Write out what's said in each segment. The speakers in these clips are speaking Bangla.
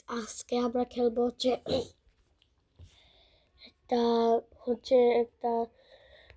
আজকে আমরা খেলবো হচ্ছে একটা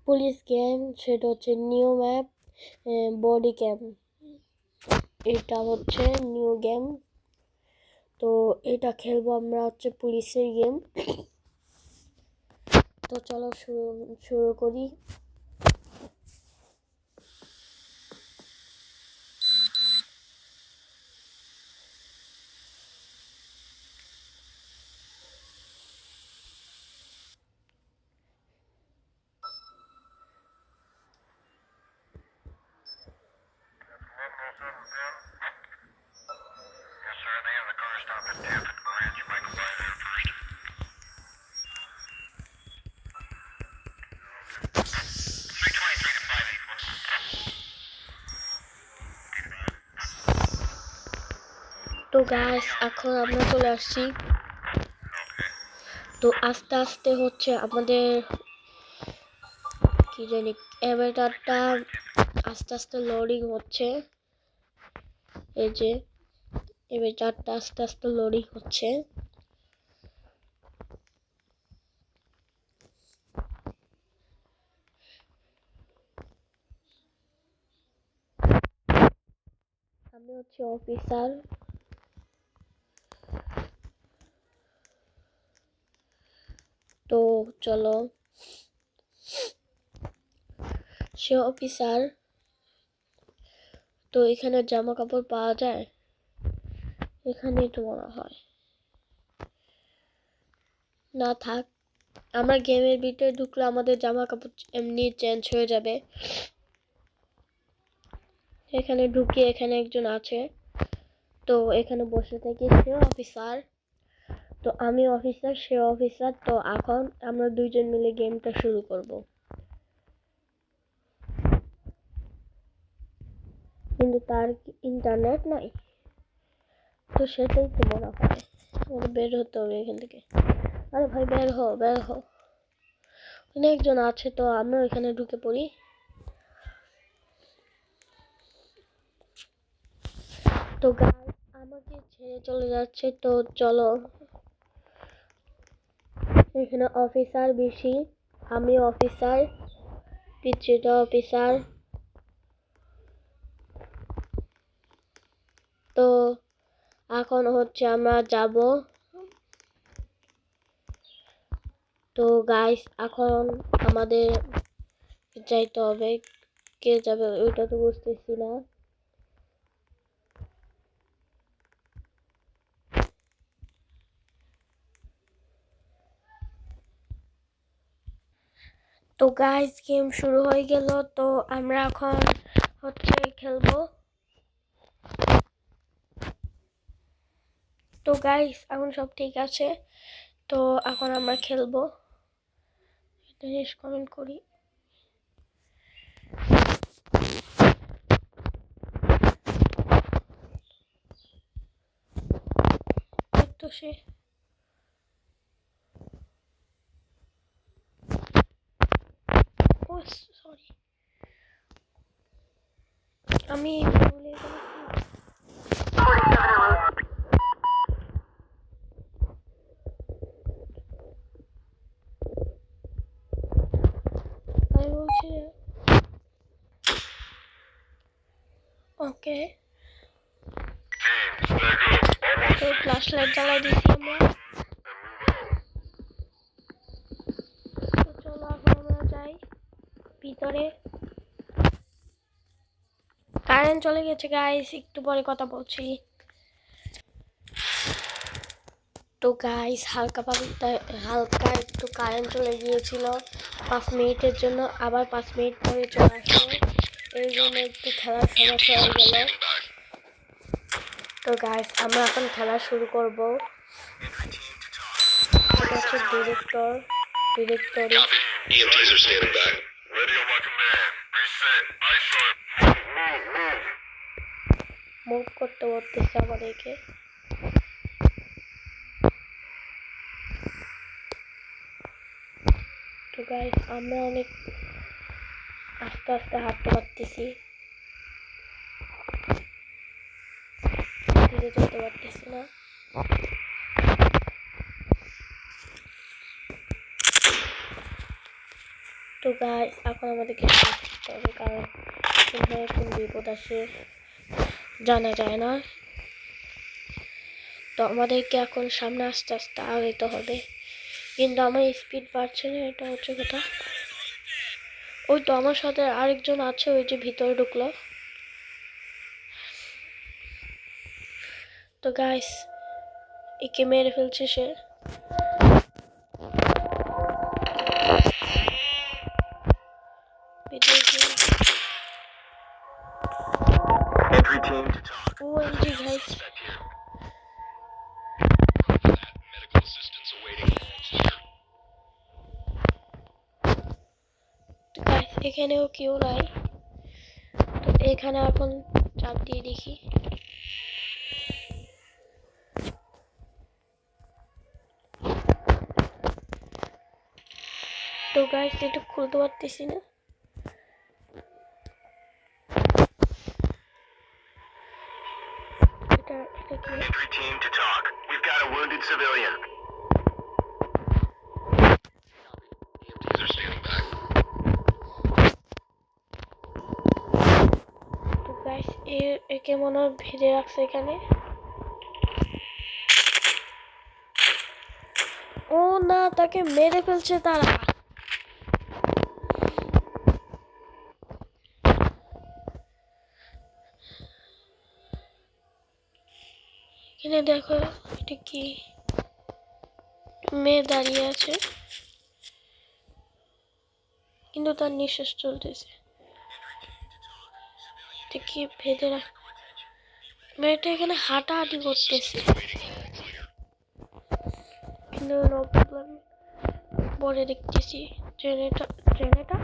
পুলিশ গেম, সেটা হচ্ছে নিউ ম্যাপ বডি গেম। এটা হচ্ছে নিউ গেম, তো এটা খেলবো আমরা হচ্ছে পুলিশের গেম। তো চলো শুরু করি। তো গাইস, এখন আমরা চলে আসছি। তো আস্তে আস্তে হচ্ছে আমাদের কি জানি এভারেটারটা আস্তে আস্তে লোডিং হচ্ছে। এই যে এভারেটারটা আস্তে আস্তে লোডিং হচ্ছে। আমি হচ্ছে অফিসার। তো চলো, সে অফিসার। তো এখানে জামা কাপড় পাওয়া যায়, এখানেই তো মনে হয়। না থাক, আমরা গেমের ভিতরে ঢুকলে আমাদের জামা কাপড় এমনি চেঞ্জ হয়ে যাবে। এখানে ঢুকি, এখানে একজন আছে, তো এখানে বসে থাকি। সে অফিসার, তো আমি অফিসার, সে অফিসার। তো এখন আমরা দুইজন মিলে গেমটা শুরু করব। কিন্তু তার ইন্টারনেট নাই, তো সেটাই তো মনে হয়। বের হতে হবে এখান থেকে। আরে ভাই, বের হও বের হও। অনেকজন আছে, তো আমরা এখানে ঢুকে পড়ি। তো গাইস আমাকে ছেড়ে চলে যাচ্ছে, তো চলো। এখানে অফিসার বেশি, আমি অফিসার, পিছুটা অফিসার। তো এখন হচ্ছে আমরা যাব। তো গাইস এখন আমাদের যাইতে হবে। কে যাবে ওইটা তো বুঝতেছি না। তো গাইস গেম শুরু হয়ে গেল, তো আমরা এখন হচ্ছে খেলবো। তো গাইস এখন সব ঠিক আছে, তো এখন আমরা খেলবো। এটা কমেন্ট করি। তো সে সরি, আমি ভুলে গেলাম। আমি বলছি ওকে। তো ফ্ল্যাশ লাইট জ্বালাই দিছি আমরা। তো চলো এখন আমরা যাই ভিতরে। কারেন্ট চলে গেছে গাইস, একটু পরে কথা বলছি। তো গাইস হালকা একটু কারেন্ট চলে গিয়েছিল 5 মিনিটের জন্য, আবার 5 মিনিট পরে চলে আসলো। এই জন্য একটু খেলার সমস্যা হয়ে গেল। তো গাইস আমরা এখন খেলা শুরু করব। এটা হচ্ছে ডিরেক্টরি। মুভ করতে বলতেছে আমাদেরকে। তো গাইস আমরা অনেক আস্তে আস্তে হাঁটতে পারতেছি, ধীরে চলতে পারতেছি না। গাইস এখন আমাদেরকে করতে হবে, কারণ কোথায় কোন বিপদ আসে জানা যায় না। তো আমাদেরকে এখন সামনে আস্তে আস্তে আগাইতে হবে, কিন্তু আমার স্পিড বাড়ছে না, এটা হচ্ছে কথা। ওই তো আমার সাথে আরেকজন আছে, ওই যে ভিতরে ঢুকলো। তো গাইস একে মেরে ফেলছে সে। Entry team to talk. OMG guys, Suspect here. Medical assistance awaiting all clear. তো গাইস এখানেও কেউ নাই। তো এখানে এখন চাপ দিয়ে দেখি। তো গাইস এটা খুলতে পারতেছি না। এটা কি? Entry team to talk. We've got a wounded civilian. EMTs are standing by. তো গাইস একে মনে হয় ভেজে রাখছে এখানে। ও না, তাকে মেরে ফেলছে তারা। এখানে দেখো এটা কি, মেয়ে দাঁড়িয়ে আছে কিন্তু তার নিঃশ্বাস চলতেছে। এটা কি ভেদে রাখ, মেয়েটা এখানে হাঁটাহাঁটি করতেছে কিন্তু নো প্রবলেম। পরে দেখতেছি জেনারেটর জেনারেটর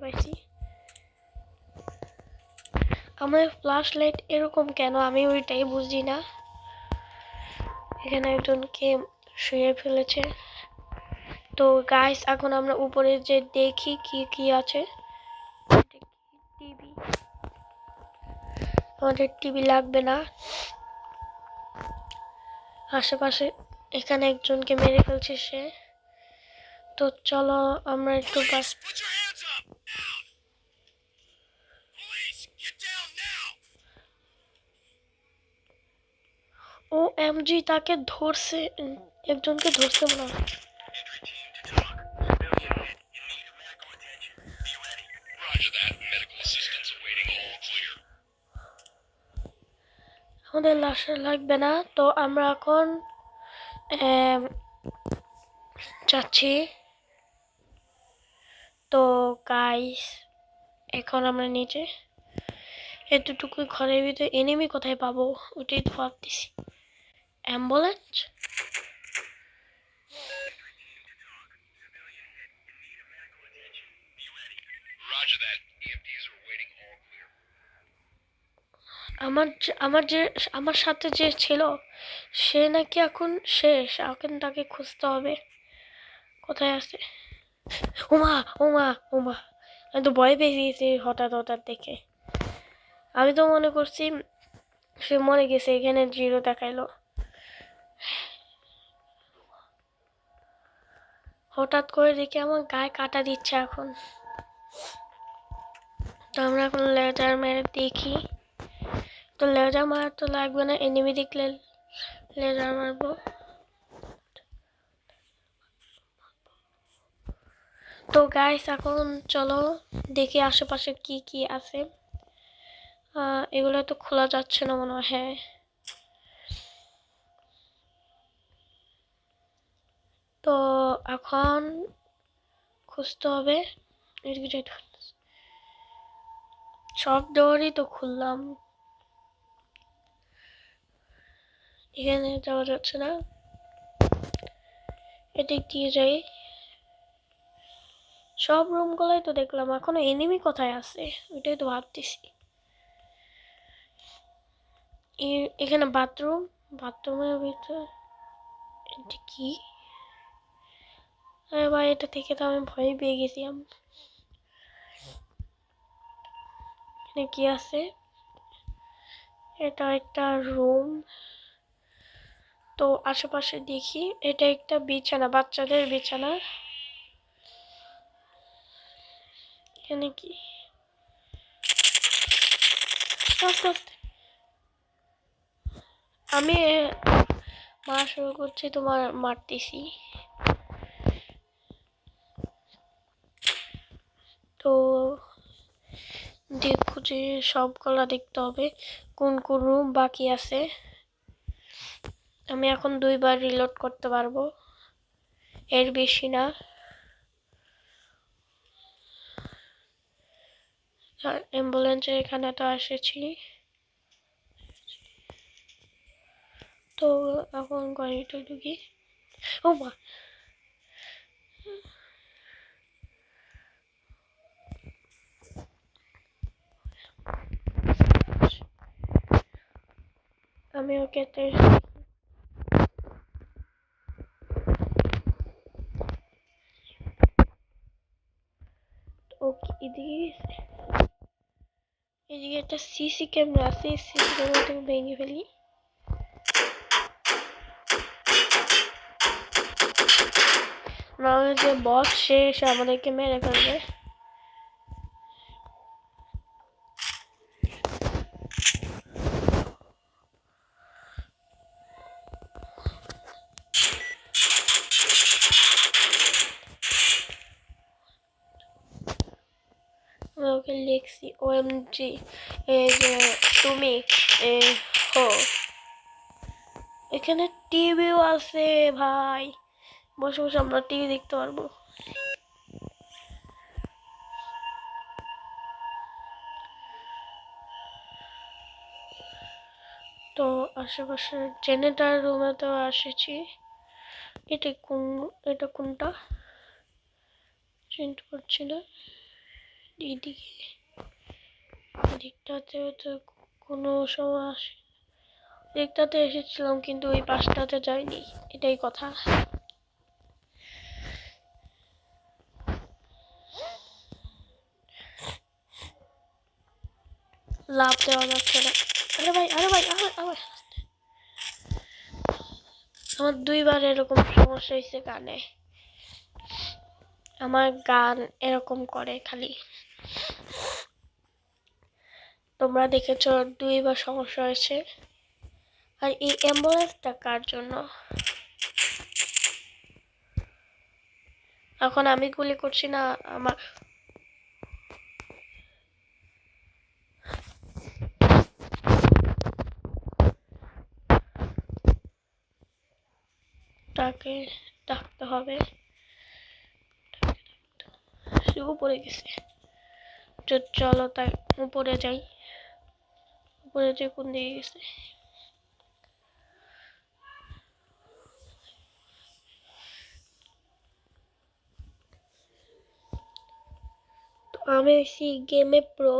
পাইছি। আমার ফ্ল্যাশ লাইট এরকম কেন, আমি ওইটাই বুঝি না। এখানে একজনকে শুয়ে ফেলেছে। তো গাইস এখন আমরা উপরে যে দেখি কি কি আছে। টিভি, আমাদের টিভি লাগবে না। আশেপাশে এখানে একজনকে মেরে ফেলছে সে। তো চলো আমরা একটু ও এমজি তাকে ধরছে, একজনকে ধরছে মনে হয়। Roger that. Medical assistance awaiting all clear. আমাদের লাশ লাগবে না। তো আমরা এখন যাচ্ছি। তো গাইস এখন আমরা নিচে এতটুকু ঘরের ভিতরে এনিমি কোথায় পাবো ওটাই তো ভাবতেছি। Ambulance, Roger that. EMTs are awaiting all clear. আমার সাথে যে ছিল সে নাকি এখন শেষ, এখন তাকে খুঁজতে হবে কোথায় আছে। ওমা ওমা ওমা, আমি তো ভয় পেয়ে গেছি হঠাৎ দেখে। আমি তো মনে করছি সে মরে গেছে, এখানে জিরো দেখাইলো। হঠাৎ করে দেখি আমার গায়ে কাটা দিচ্ছে এখন। তো আমরা এখন লেজার মেরে দেখি। তো লেজার মারা তো লাগবে না, এনিমি দেখলে লেজার মারবো। তো গাইস এখন চলো দেখি আশেপাশে কি কি আছে। এগুলো তো খোলা যাচ্ছে না মনে হয়। হ্যাঁ, তো এখন খুঁজতে হবে। সব ডোরই তো খুললাম, এখানে যাওয়া যাচ্ছে না। এদিক দিয়ে যাই, সব রুম গুলাই তো দেখলাম, এখনো এনিমি কোথায় আছে ওইটাই তো ভাবতেছি। এখানে বাথরুমের ভিতরে এটা কি? আরে ভাই এটা থেকে তো আমি ভয় পেয়ে গেছিলাম। এখানে কি আছে? এটা একটা রুম। তো আশেপাশে দেখি, এটা একটা বিছানা, বাচ্চাদের বিছানা। এখানে কি? আস্তে আস্তে আমি মারা শুরু করছি, তোমার মারতেছি। তো দেখো যে সবগুলা দেখতে হবে কোন কোন রুম বাকি আছে। আমি এখন 2বার রিলোড করতে পারবো, এর বেশি না। আর অ্যাম্বুলেন্সের এখানে তো এসেছি। তো এখন গাড়িটা ঢুকি। ও মা, আমি ওকে ওকে এদিকে একটা সিসি ক্যামেরা আছে, সিসি ক্যামেরাটাকে ভেঙে ফেলি। নাহলে যে বস সে এসে আমাদেরকে মেরে ফেলবে। ওকে লিখছি ওএমজি, এই যে তুমি হো। এখানে টিভিও আছে ভাই, বসে বসে আমরা টিভি দেখতে পারবো। তো আশেপাশে জেনারেটর রুমে তো এসেছি। এটা কোনটা চিনতে পারছি না। দিকটাতে তো কোনো সময় আসে, দিকটাতে এসেছিলাম কিন্তু ওই পাশটাতে যাইনি, এটাই কথা। লাভ দেওয়া যাচ্ছে না। আরে ভাই আমার 2বার এরকম সমস্যা হয়েছে গানে। আমার গান এরকম করে খালি। তোমরা দেখেছো 2বার সমস্যা হয়েছে। আর এই অ্যাম্বুলেন্সটা কার জন্য? এখন আমি গুলি করছি না, আমার তাকে ডাকতে হবে। সে উপরে গেছে, চলো তাই উপরে যাই। উপরে যে কোন দিকে গেছে? তো আমি হচ্ছি গেমে প্রো।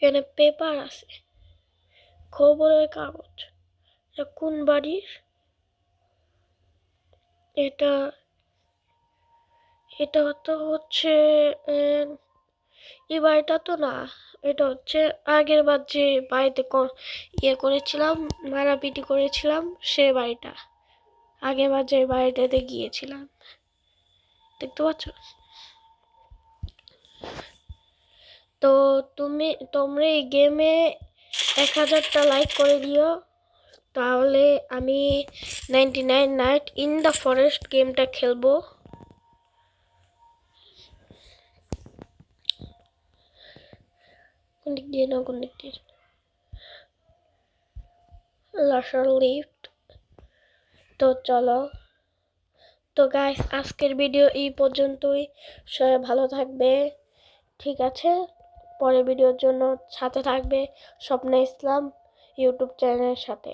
এখানে পেপার আছে, খবরের কাগজ। এটা কোন বাড়ির? এটা এটা তো হচ্ছে এই বাড়িটা তো না, এটা হচ্ছে আগের বার যে বাড়িতে করেছিলাম, মারাপিটি করেছিলাম সে বাড়িটা। আগের বার যে বাড়িটাতে গিয়েছিলাম, দেখতে পাচ্ছ? তো তোমরা এই গেমে 1000টা লাইক করে দিও, তাহলে আমি 99 নাইট ইন দ্য ফরেস্ট গেমটা খেলবো। কোন দিক দিয়ে না, কোন দিক দিয়ে? লাশার লিফট। তো চলো। তো গাইস, আজকের ভিডিও এই পর্যন্তই। সবাই ভালো থাকবে, ঠিক আছে? পরের ভিডিওর জন্য সাথে থাকবে স্বপ্না ইসলাম ইউটিউব চ্যানেলের সাথে।